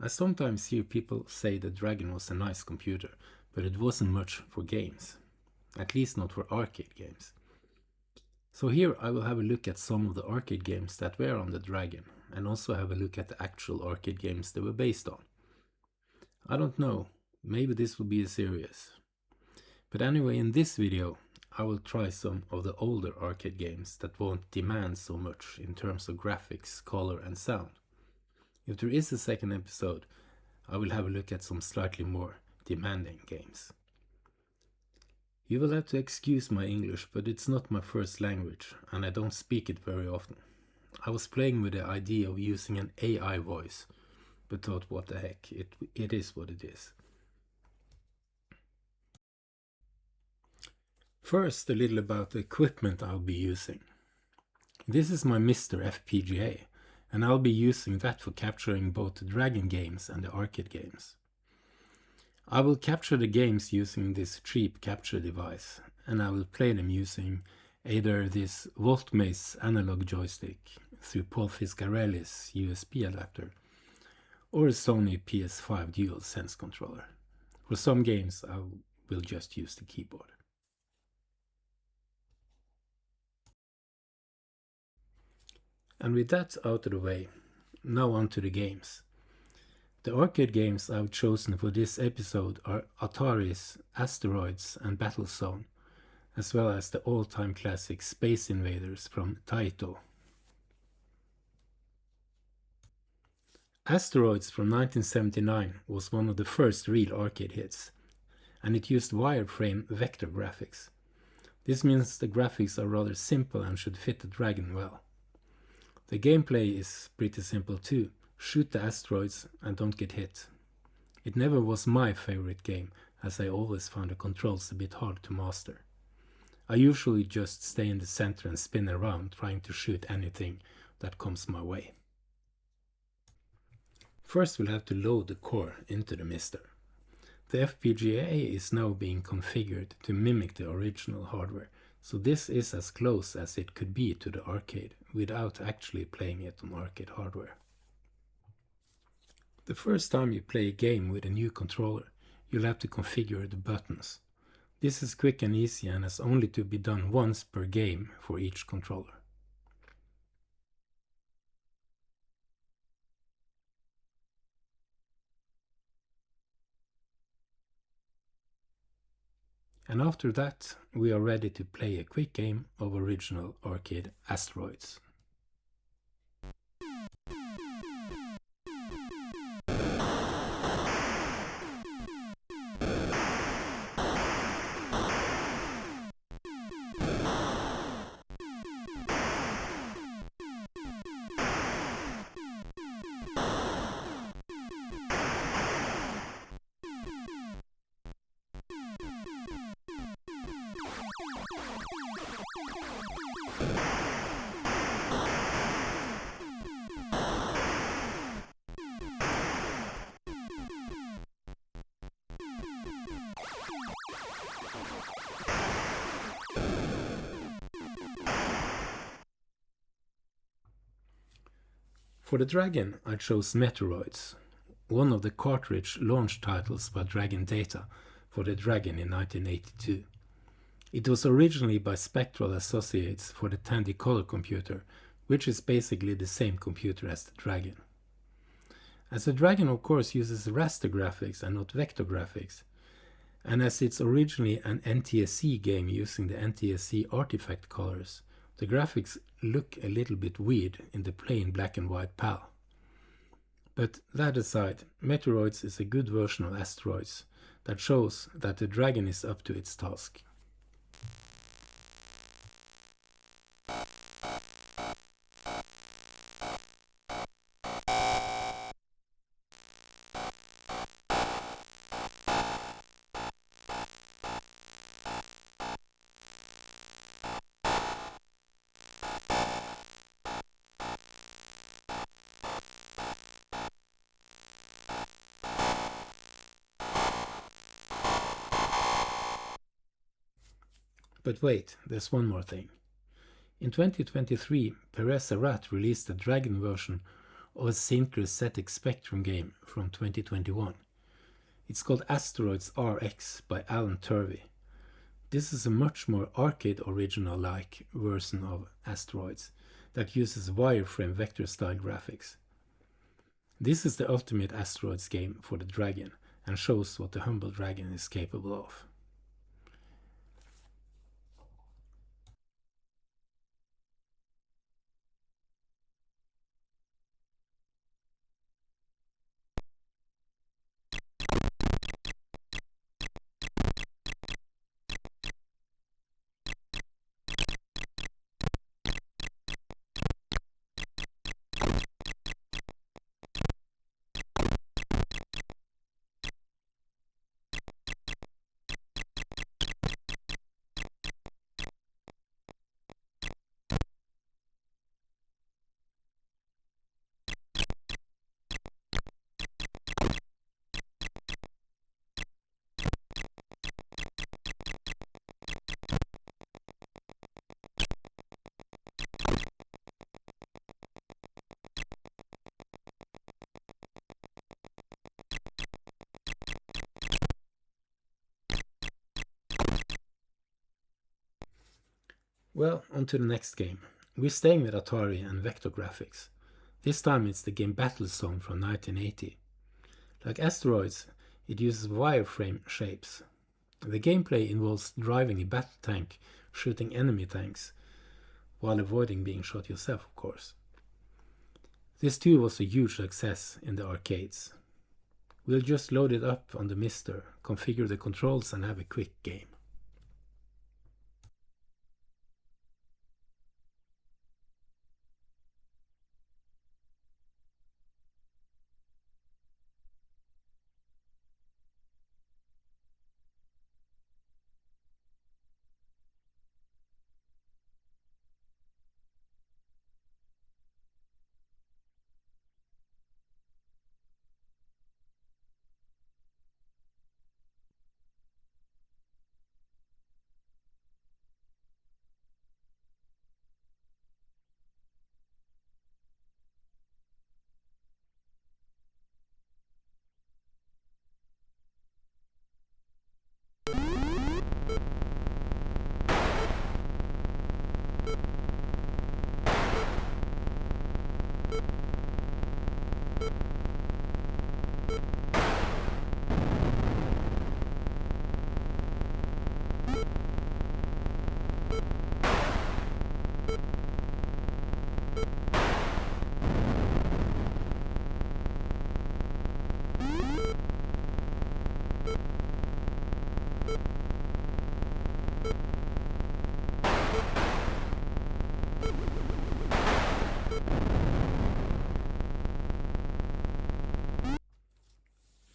I sometimes hear people say the Dragon was a nice computer, but it wasn't much for games. At least not for arcade games. So here I will have a look at some of the arcade games that were on the Dragon, and also have a look at the actual arcade games they were based on. I don't know, maybe this will be a series. But anyway, in this video I will try some of the older arcade games that won't demand so much in terms of graphics, color and sound. If there is a second episode, I will have a look at some slightly more demanding games. You will have to excuse my English, but it's not my first language and I don't speak it very often. I was playing with the idea of using an AI voice, but thought what the heck, it is what it is. First, a little about the equipment I'll be using. This is my Mr. FPGA, and I'll be using that for capturing both the Dragon games and the arcade games. I will capture the games using this cheap capture device, and I will play them using either this Voltmace analog joystick through Paul Fiscarelli's USB adapter, or a Sony PS5 DualSense controller. For some games I will just use the keyboard. And with that out of the way, now on to the games. The arcade games I've chosen for this episode are Atari's Asteroids and Battlezone, as well as the all-time classic Space Invaders from Taito. Asteroids from 1979 was one of the first real arcade hits, and it used wireframe vector graphics. This means the graphics are rather simple and should fit the Dragon well. The gameplay is pretty simple too. Shoot the asteroids and don't get hit. It never was my favorite game, as I always found the controls a bit hard to master. I usually just stay in the center and spin around trying to shoot anything that comes my way. First we'll have to load the core into the Mister. The FPGA is now being configured to mimic the original hardware, so this is as close as it could be to the arcade without actually playing it on arcade hardware. The first time you play a game with a new controller, you'll have to configure the buttons. This is quick and easy and has only to be done once per game for each controller. And after that, we are ready to play a quick game of original arcade Asteroids. For the Dragon, I chose Meteoroids, one of the cartridge launch titles by Dragon Data for the Dragon in 1982. It was originally by Spectral Associates for the Tandy color computer, which is basically the same computer as the Dragon. As the Dragon of course uses raster graphics and not vector graphics, and as it's originally an NTSC game using the NTSC artifact colors, the graphics look a little bit weird in the plain black and white PAL. But that aside, Meteoroids is a good version of Asteroids that shows that the Dragon is up to its task. But wait, there's one more thing. In 2023, Perez Arat released a Dragon version of a synchrostatic spectrum game from 2021. It's called Asteroids RX by Alan Turvey. This is a much more arcade original-like version of Asteroids that uses wireframe vector-style graphics. This is the ultimate Asteroids game for the dragon and shows what the humble dragon is capable of. Well, on to the next game. We're staying with Atari and vector graphics. This time it's the game Battlezone from 1980. Like Asteroids, it uses wireframe shapes. The gameplay involves driving a battle tank, shooting enemy tanks, while avoiding being shot yourself, of course. This too was a huge success in the arcades. We'll just load it up on the Mister, configure the controls and have a quick game.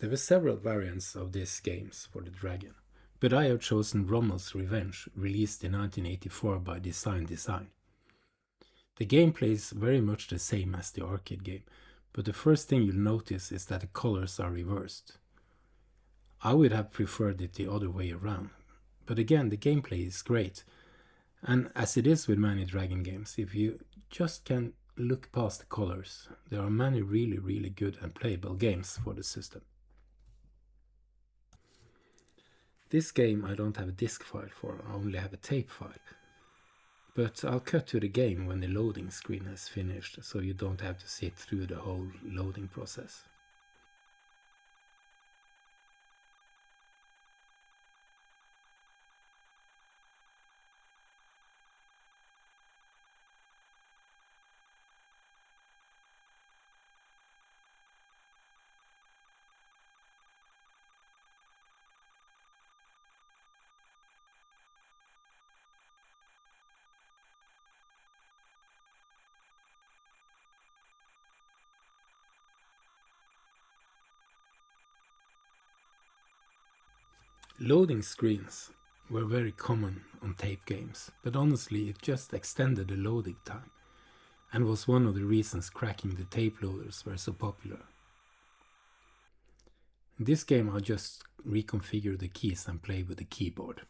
There were several variants of these games for the Dragon, but I have chosen Rommel's Revenge, released in 1984 by Design. The gameplay is very much the same as the arcade game, but the first thing you'll notice is that the colors are reversed. I would have preferred it the other way around, but again the gameplay is great, and as it is with many Dragon games, if you just can look past the colors, there are many really good and playable games for the system. This game I don't have a disk file for, I only have a tape file. But I'll cut to the game when the loading screen has finished, so you don't have to sit through the whole loading process. Loading screens were very common on tape games, but honestly it just extended the loading time and was one of the reasons cracking the tape loaders were so popular. In this game I'll just reconfigure the keys and play with the keyboard.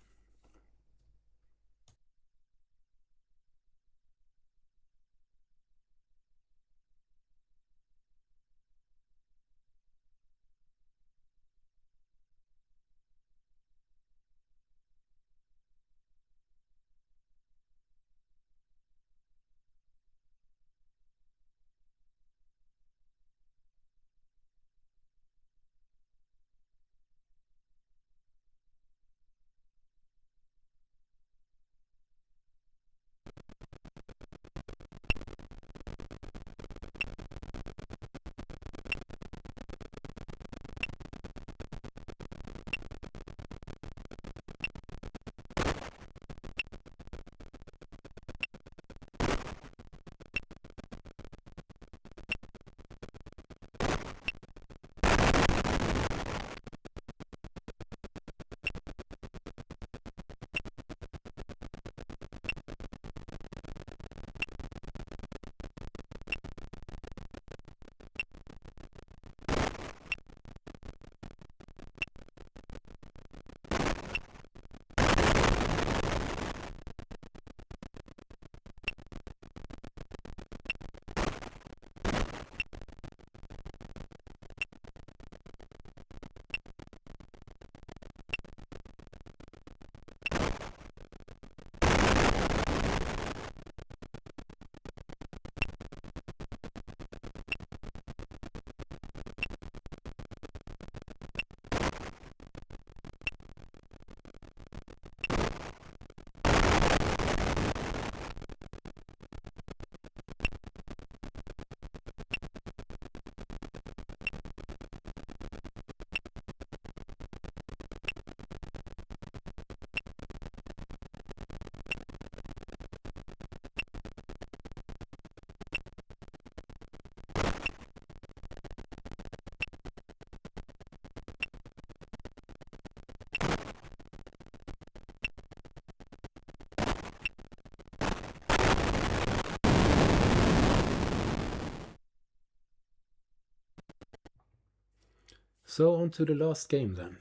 So on to the last game then.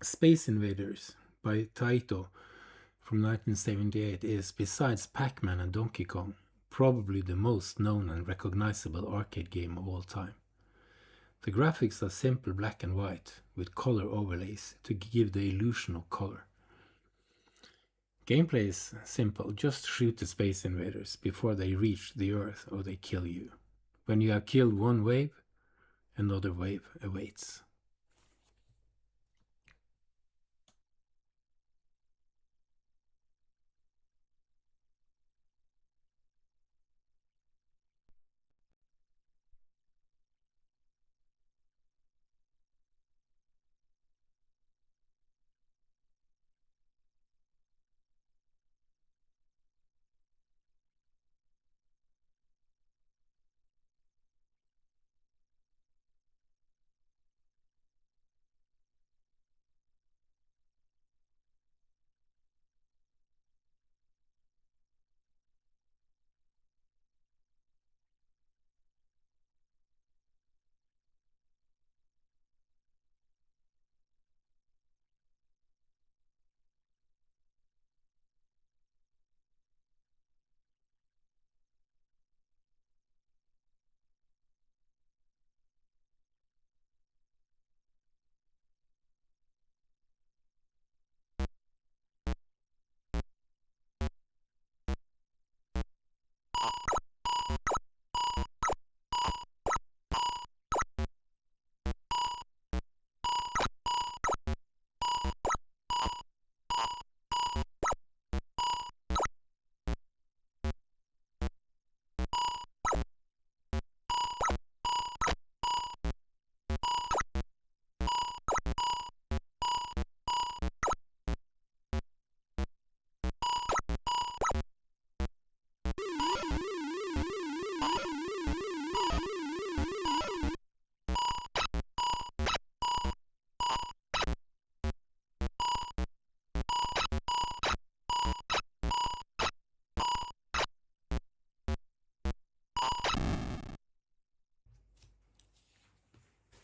Space Invaders by Taito from 1978 is, besides Pac-Man and Donkey Kong, probably the most known and recognizable arcade game of all time. The graphics are simple black and white, with color overlays to give the illusion of color. Gameplay is simple, just shoot the Space Invaders before they reach the Earth or they kill you. When you have killed one wave, another wave awaits.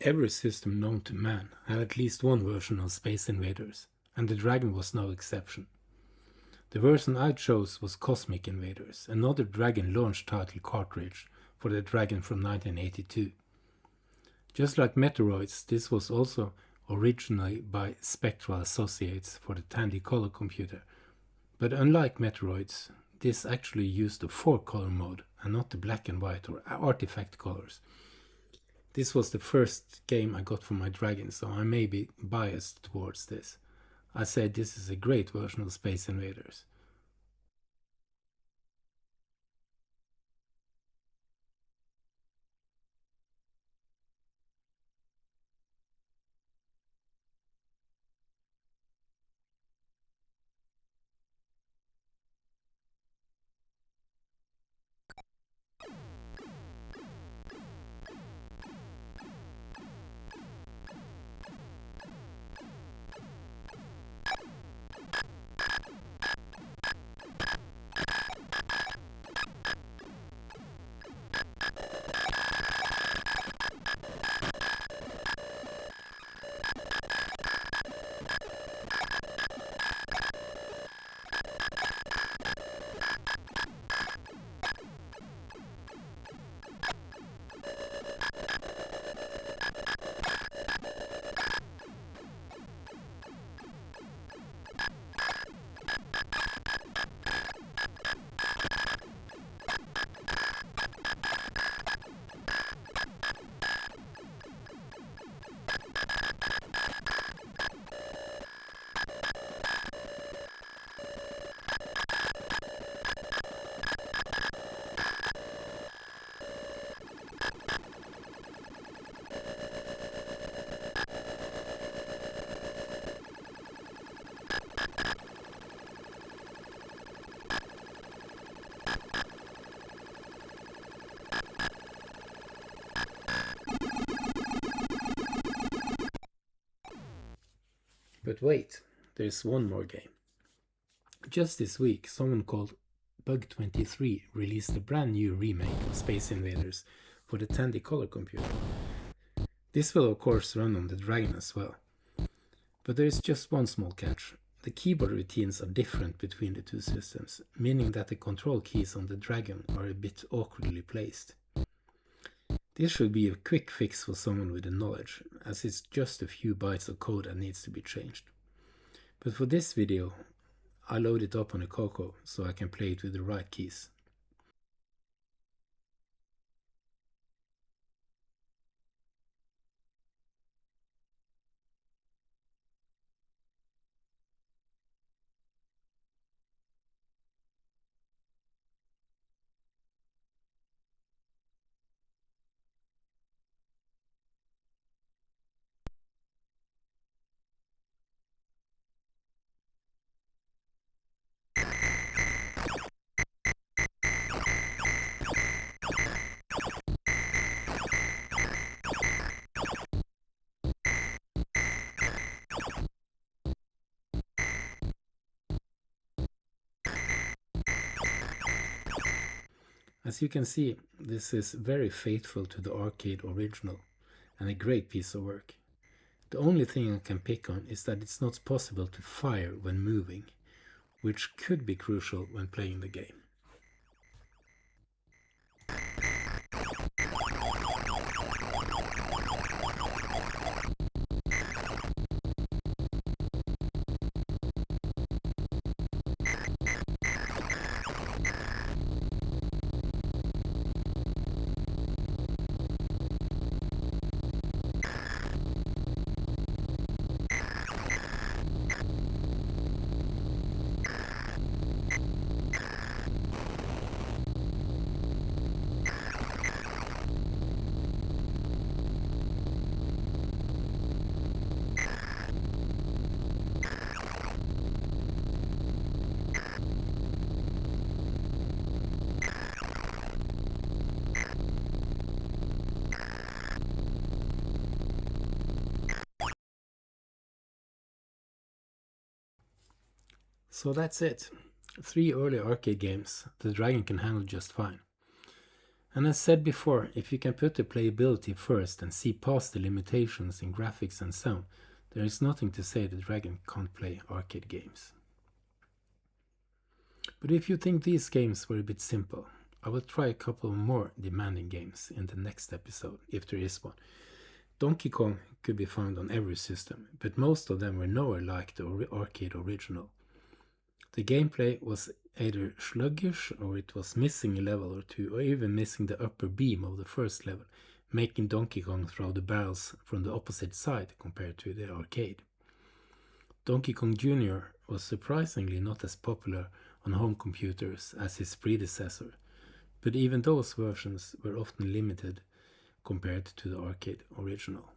Every system known to man had at least one version of Space Invaders, and the Dragon was no exception. The version I chose was Cosmic Invaders, another Dragon launch title cartridge for the Dragon from 1982. Just like Meteoroids, this was also originally by Spectral Associates for the Tandy color computer, but unlike Meteoroids, this actually used the 4-color mode and not the black and white or artifact colors. This was the first game I got for my Dragon, so I may be biased towards this. I said this is a great version of Space Invaders. But wait, there's one more game. Just this week, someone called Bug23 released a brand new remake of Space Invaders for the Tandy color computer. This will of course run on the Dragon as well. But there is just one small catch. The keyboard routines are different between the two systems, meaning that the control keys on the Dragon are a bit awkwardly placed. This should be a quick fix for someone with the knowledge, as it's just a few bytes of code that needs to be changed. But for this video, I load it up on a Coco so I can play it with the right keys. As you can see, this is very faithful to the arcade original and a great piece of work. The only thing I can pick on is that it's not possible to fire when moving, which could be crucial when playing the game. So that's it. 3 early arcade games the Dragon can handle just fine. And as said before, if you can put the playability first and see past the limitations in graphics and sound, there is nothing to say the Dragon can't play arcade games. But if you think these games were a bit simple, I will try a couple more demanding games in the next episode, if there is one. Donkey Kong could be found on every system, but most of them were nowhere like the arcade original. The gameplay was either sluggish, or it was missing a level or two, or even missing the upper beam of the first level, making Donkey Kong throw the barrels from the opposite side compared to the arcade. Donkey Kong Jr. was surprisingly not as popular on home computers as his predecessor, but even those versions were often limited compared to the arcade original.